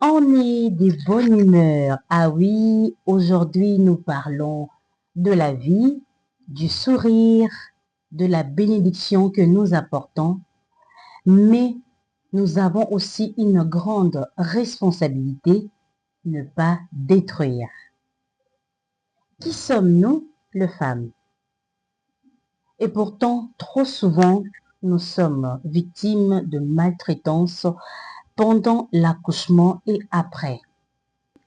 On est de bonne humeur. Ah oui, aujourd'hui nous parlons de la vie, du sourire, de la bénédiction que nous apportons, mais nous avons aussi une grande responsabilité, ne pas détruire. Qui sommes-nous, les femmes? Et pourtant, trop souvent, nous sommes victimes de maltraitance pendant l'accouchement et après.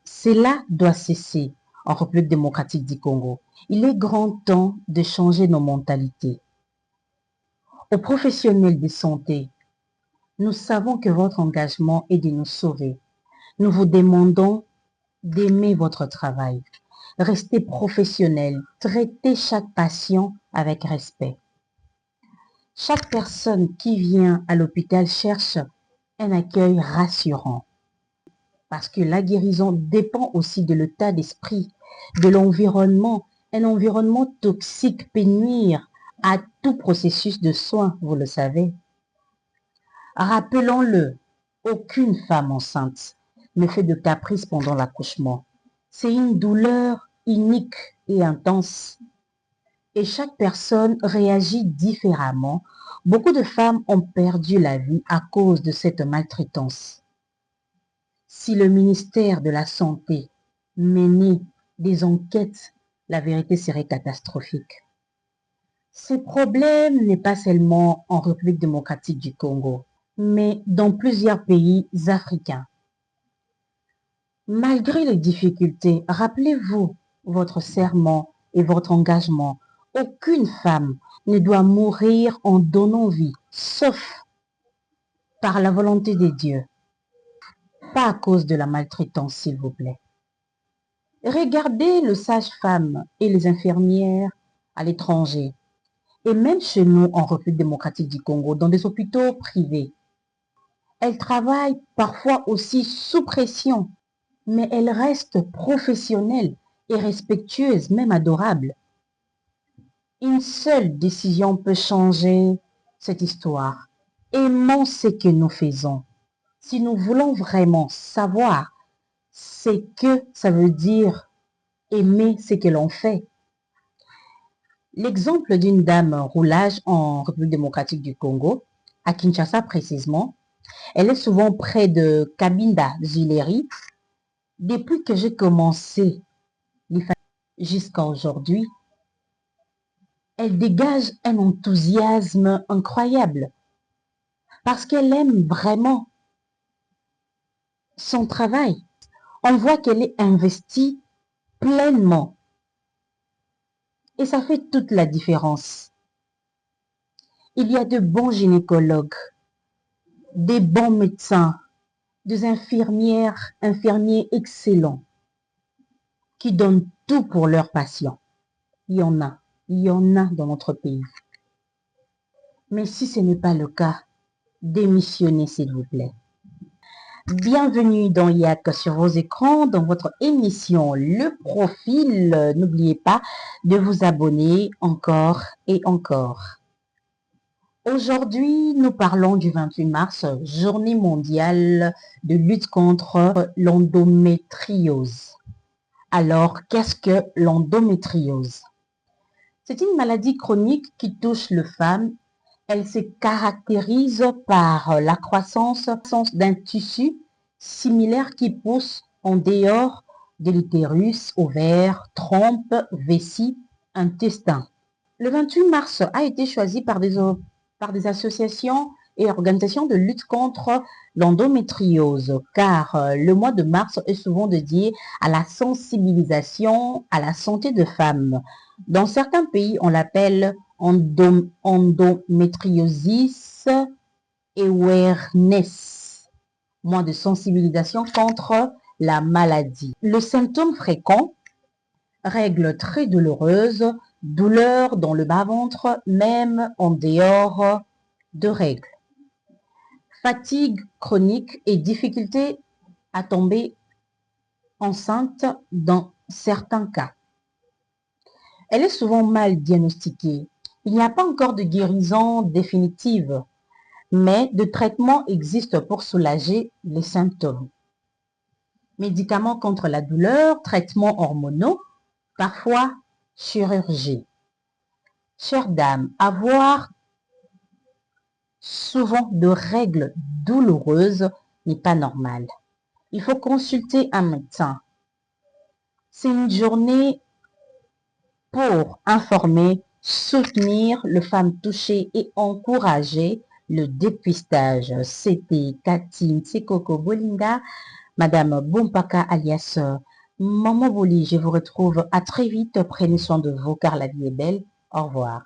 Cela doit cesser en République démocratique du Congo. Il est grand temps de changer nos mentalités. Aux professionnels de santé, nous savons que votre engagement est de nous sauver. Nous vous demandons d'aimer votre travail. Restez professionnel. Traitez chaque patient avec respect. Chaque personne qui vient à l'hôpital cherche un accueil rassurant. Parce que la guérison dépend aussi de l'état d'esprit, de l'environnement. Un environnement toxique peut nuire à tout processus de soins, vous le savez. Rappelons-le, aucune femme enceinte ne fait de caprice pendant l'accouchement. C'est une douleur unique et intense. Et chaque personne réagit différemment. Beaucoup de femmes ont perdu la vie à cause de cette maltraitance. Si le ministère de la Santé menait des enquêtes, la vérité serait catastrophique. Ce problème n'est pas seulement en République démocratique du Congo, mais dans plusieurs pays africains. Malgré les difficultés, rappelez-vous votre serment et votre engagement. Aucune femme ne doit mourir en donnant vie, sauf par la volonté de Dieu. Pas à cause de la maltraitance, s'il vous plaît. Regardez les sages-femmes et les infirmières à l'étranger, et même chez nous en République démocratique du Congo, dans des hôpitaux privés. Elles travaillent parfois aussi sous pression, mais elles restent professionnelles et respectueuses, même adorables. Une seule décision peut changer cette histoire. Aimons ce que nous faisons. Si nous voulons vraiment savoir ce que ça veut dire aimer ce que l'on fait. L'exemple d'une dame roulage en République démocratique du Congo, à Kinshasa précisément, elle est souvent près de Kabinda Zileri. Depuis que j'ai commencé jusqu'à aujourd'hui, elle dégage un enthousiasme incroyable parce qu'elle aime vraiment son travail. On voit qu'elle est investie pleinement et ça fait toute la différence. Il y a de bons gynécologues, des bons médecins, des infirmières, infirmiers excellents qui donnent tout pour leurs patients. Il y en a dans notre pays. Mais si ce n'est pas le cas, démissionnez s'il vous plaît. Bienvenue dans YAC sur vos écrans, dans votre émission Le Profil. N'oubliez pas de vous abonner encore et encore. Aujourd'hui, nous parlons du 28 mars, journée mondiale de lutte contre l'endométriose. Alors, qu'est-ce que l'endométriose? C'est une maladie chronique qui touche les femmes. Elle se caractérise par la croissance d'un tissu similaire qui pousse en dehors de l'utérus, ovaire, trompe, vessie, intestin. Le 28 mars a été choisi par des associations et organisations de lutte contre l'endométriose, car le mois de mars est souvent dédié à la sensibilisation à la santé des femmes. Dans certains pays, on l'appelle endométriosis awareness, mois de sensibilisation contre la maladie. Le symptôme fréquent, règles très douloureuses, douleur dans le bas-ventre, même en dehors de règles, fatigue chronique et difficulté à tomber enceinte dans certains cas. Elle est souvent mal diagnostiquée. Il n'y a pas encore de guérison définitive, mais de traitements existent pour soulager les symptômes. médicaments contre la douleur, traitements hormonaux, parfois chirurgie. Chère dame, avoir souvent de règles douloureuses n'est pas normal. Il faut consulter un médecin. C'est une journée pour informer, soutenir les femmes touchées et encourager le dépistage. C'était Cathy Tsikoko Bolinga, Madame Bompaka alias Maman Boli. Je vous retrouve à très vite. Prenez soin de vous car la vie est belle. Au revoir.